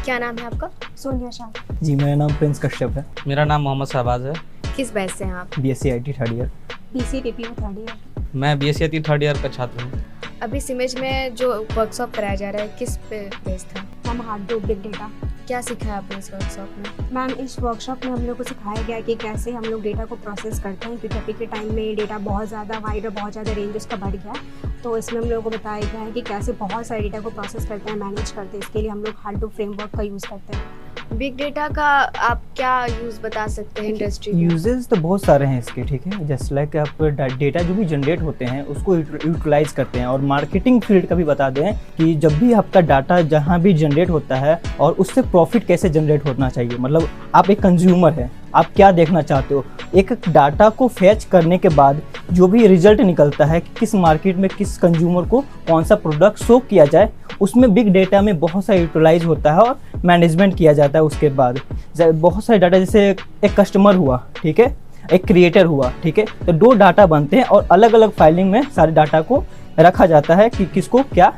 क्या नाम है आपका? सोनिया शाह। जी, मेरा नाम प्रिंस कश्यप है। मेरा नाम मोहम्मद शहबाज है। किस बैच से हैं आप? BSc IT third year. BCTP में थर्ड ईयर। मैं BSc IT थर्ड ईयर का छात्र हूँ। अभी सिमेज में जो वर्कशॉप कराया जा रहा है किस पे बेस था? Ma'am hardware big data. क्या सीखा है आपने इस वर्कशॉप में? मैम इस वर्कशॉप में हम लोग को सिखाया गया कि कैसे हम लोग डेटा को प्रोसेस करते हैं, क्योंकि अभी के टाइम में डेटा बहुत ज़्यादा वाइड और बहुत ज़्यादा रेंज उसका बढ़ गया है। तो इसमें हम लोगों को बताया गया है कि कैसे बहुत सारे डेटा को प्रोसेस करते हैं, मैनेज करते हैं। इसके लिए हम लोग हार्डवेयर फ्रेमवर्क का यूज़ करते हैं। बिग डेटा का आप क्या यूज़ बता सकते हैं इंडस्ट्री में? यूजेस तो बहुत सारे हैं इसके, ठीक है। जस्ट लाइक आप डेटा जो भी जनरेट होते हैं उसको यूटिलाइज करते हैं। और मार्केटिंग फील्ड का भी बता दें कि जब भी आपका डाटा जहाँ भी जनरेट होता है और उससे प्रॉफिट कैसे जनरेट होना चाहिए। मतलब आप एक कंज्यूमर है, आप क्या देखना चाहते हो। एक डाटा को फैच करने के बाद जो भी रिजल्ट निकलता है कि किस मार्केट में किस कंज्यूमर को कौन सा प्रोडक्ट शो किया जाए, उसमें बिग डेटा में बहुत सा यूटिलाइज होता है और मैनेजमेंट किया जाता है। उसके बाद बहुत सारे डाटा, जैसे एक कस्टमर हुआ, ठीक है, एक क्रिएटर हुआ, ठीक है, तो दो डाटा बनते हैं और अलग अलग फाइलिंग में सारे डाटा को रखा जाता है कि किसको क्या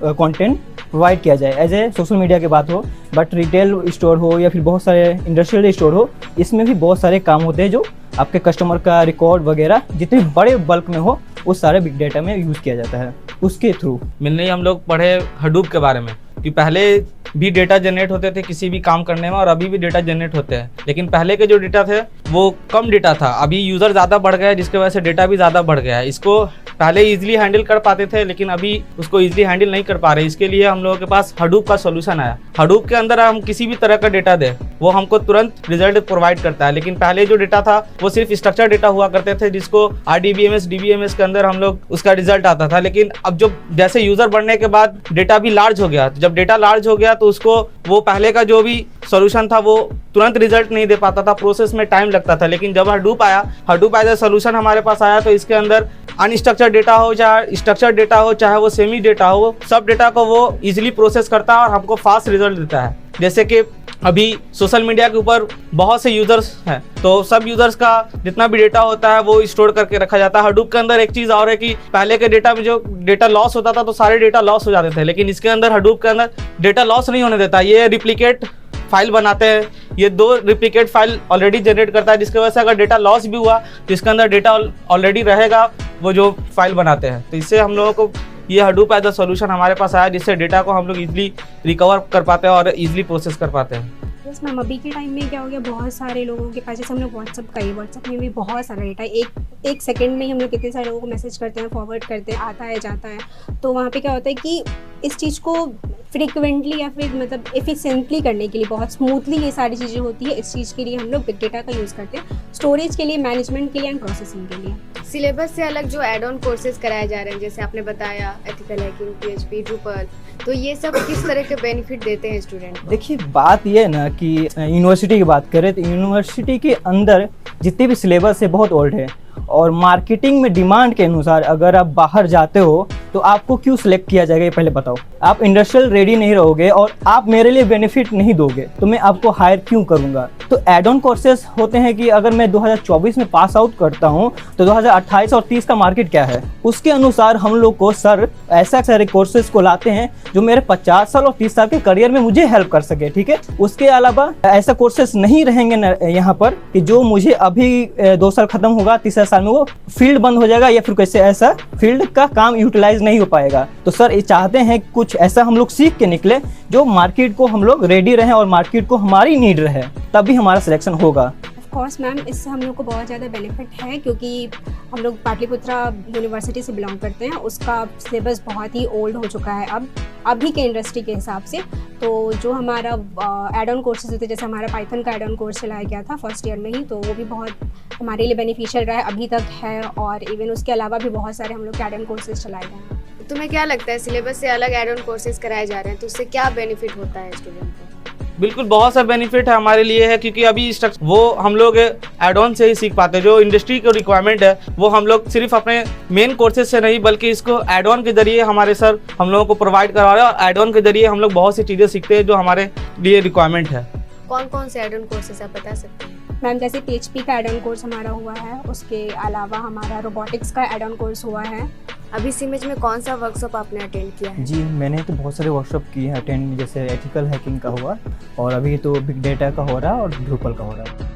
कंटेंट प्रोवाइड किया जाए। एज ए सोशल मीडिया की बात हो, बट रिटेल स्टोर हो या फिर बहुत सारे इंडस्ट्रियल स्टोर हो, इसमें भी बहुत सारे काम होते हैं जो आपके कस्टमर का रिकॉर्ड वगैरह जितने बड़े बल्क में हो वो सारे बिग डेटा में यूज़ किया जाता है। उसके थ्रू मिलने ही हम लोग पढ़े हडूप के बारे में कि पहले भी डेटा जनरेट होते थे किसी भी काम करने में और अभी भी डेटा जनरेट होते हैं, लेकिन पहले के जो डेटा थे वो कम डेटा था। अभी यूज़र ज़्यादा बढ़ गया है जिसकी वजह से डेटा भी ज़्यादा बढ़ गया है। इसको पहले इजीली हैंडल कर पाते थे लेकिन अभी उसको इजीली हैंडल नहीं कर पा रहे। इसके लिए हम लोगों के पास हडूप का सोल्यूशन आया। हडूप के अंदर हम किसी भी तरह का डेटा दें वो हमको तुरंत रिजल्ट प्रोवाइड करता है। लेकिन पहले जो डेटा था वो सिर्फ स्ट्रक्चर डेटा हुआ करते थे जिसको RDBMS DBMS के अंदर हम लोग उसका रिजल्ट आता था। लेकिन अब जो जैसे यूज़र बढ़ने के बाद डेटा भी लार्ज हो गया, जब डेटा लार्ज हो गया तो उसको वो पहले का जो भी सॉल्यूशन था वो तुरंत रिजल्ट नहीं दे पाता था, प्रोसेस में टाइम लगता था। लेकिन जब हडूप आया, हडूप एज ए सोल्यूशन हमारे पास आया तो इसके अंदर अनस्ट्रक्चर्ड डेटा हो चाहे स्ट्रक्चर्ड डेटा हो चाहे वो सेमी डेटा हो, सब डेटा को वो इजीली प्रोसेस करता है और हमको फास्ट रिजल्ट देता है। जैसे कि अभी सोशल मीडिया के ऊपर बहुत से यूज़र्स हैं तो सब यूज़र्स का जितना भी डेटा होता है वो स्टोर करके रखा जाता है। हडूप के अंदर एक चीज़ और है कि पहले के डेटा में जो डेटा लॉस होता था तो सारे डेटा लॉस हो जाते थे, लेकिन इसके अंदर हडूप के अंदर डेटा लॉस नहीं होने देता। ये रिप्लिकेट फाइल बनाते हैं, ये 2 रिप्लिकेट फाइल ऑलरेडी जनरेट करता है जिसकी वजह से अगर डेटा लॉस भी हुआ तो इसके अंदर डेटा ऑलरेडी रहेगा वो जो फाइल बनाते हैं। तो इससे हम लोगों को ये हडूप एज अ सोल्यूशन हमारे पास आया जिससे डेटा को हम लोग इजीली रिकवर कर पाते हैं और इजीली प्रोसेस कर पाते हैं। यस मैम, अभी के टाइम में क्या हो गया, बहुत सारे लोगों के पास, जैसे हम लोग व्हाट्सअप में भी बहुत सारा डेटा एक सेकंड में ही हम लोग कितने सारे लोगों को मैसेज करते हैं, फॉरवर्ड करते हैं, आता है जाता है। तो वहाँ पे क्या होता है कि इस चीज़ को फ्रिक्वेंटली या फिर मतलब एफिशिएंटली करने के लिए, बहुत स्मूथली ये सारी चीज़ें होती है, इस चीज़ के लिए हम लोग बिग डेटा का यूज़ करते हैं, स्टोरेज के लिए, मैनेजमेंट के लिए एंड प्रोसेसिंग के लिए। सिलेबस से अलग जो एड ऑन कोर्सेज कराए जा रहे हैं, जैसे आपने बताया एथिकल हैकिंग, PHP, ड्रूपल, तो ये सब किस तरह के बेनिफिट देते हैं स्टूडेंट को? देखिए, बात ये है ना कि यूनिवर्सिटी की बात करें तो यूनिवर्सिटी के अंदर जितने भी सिलेबस है बहुत ओल्ड है और मार्केटिंग में डिमांड के अनुसार अगर आप बाहर जाते हो तो आपको क्यों सिलेक्ट किया जाएगा ये पहले बताओ। आप इंडस्ट्रियल रेडी नहीं रहोगे और आप मेरे लिए बेनिफिट नहीं दोगे तो मैं आपको हायर क्यों करूंगा। तो एड ऑन कोर्सेज होते हैं कि अगर मैं 2024 में पास आउट करता हूं तो 2028 और 30 का मार्केट क्या है उसके अनुसार हम लोग को सर ऐसा सारे कोर्सेज को लाते हैं जो मेरे 50 साल और 30 साल के करियर में मुझे हेल्प कर सके, ठीक है। उसके अलावा ऐसा कोर्सेज नहीं रहेंगे यहाँ पर कि जो मुझे अभी 2 साल खत्म होगा, तीसरा साल में वो फील्ड बंद हो जाएगा या फिर कैसे ऐसा फील्ड का काम यूटिलाइज नहीं हो पाएगा। तो सर ये चाहते हैं कुछ ऐसा हम लोग सीख के निकले जो मार्केट को हम लोग रेडी रहें और मार्केट को हमारी नीड रहे, तभी हमारा सिलेक्शन होगा। ऑफकोर्स मैम, इससे हम लोग को बहुत ज़्यादा बेनिफिट है क्योंकि हम लोग पाटलिपुत्रा यूनिवर्सिटी से बिलोंग करते हैं। उसका सिलेबस बहुत ही ओल्ड हो चुका है अब अभी के इंडस्ट्री के हिसाब से। तो जो हमारा एड ऑन कोर्सेज होते हैं, जैसे हमारा पाइथन का एड ऑन कोर्स चलाया गया था फर्स्ट ईयर में ही, तो वो भी बहुत हमारे लिए बेनिफिशियल रहा है, अभी तक है। और इवन उसके अलावा भी बहुत सारे हम लोग के एड ऑन कोर्सेज चलाए गए हैं। तुम्हें क्या लगता है सिलेबस से अलग एड ऑन कोर्सेज कराए जा रहे हैं तो उससे क्या बेनिफिट होता है स्टूडेंट को? बिल्कुल बहुत सा बेनिफिट है हमारे लिए है क्योंकि अभी वो हम लोग एड ऑन से ही सीख पाते हैं। जो इंडस्ट्री की रिक्वायरमेंट है वो हम लोग सिर्फ अपने मेन कोर्सेज से नहीं बल्कि इसको एड ऑन के जरिए हमारे सर हम लोगों को प्रोवाइड करवा रहे हैं और एड ऑन के जरिए हम लोग बहुत सी चीज़ें सीखते हैं जो हमारे लिए रिक्वायरमेंट है। कौन कौन से एड ऑन कोर्सेज आप बता सकते हैं? मैम जैसे PHP का एड ऑन कोर्स हमारा हुआ है, उसके अलावा हमारा रोबोटिक्स का एड ऑन कोर्स हुआ है। अभी सिमिज में कौन सा वर्कशॉप आपने अटेंड किया है? जी मैंने तो बहुत सारे वर्कशॉप किए हैं अटेंड, जैसे एथिकल हैकिंग का हुआ और अभी तो बिग डेटा का हो रहा है और ड्रूपल का हो रहा है।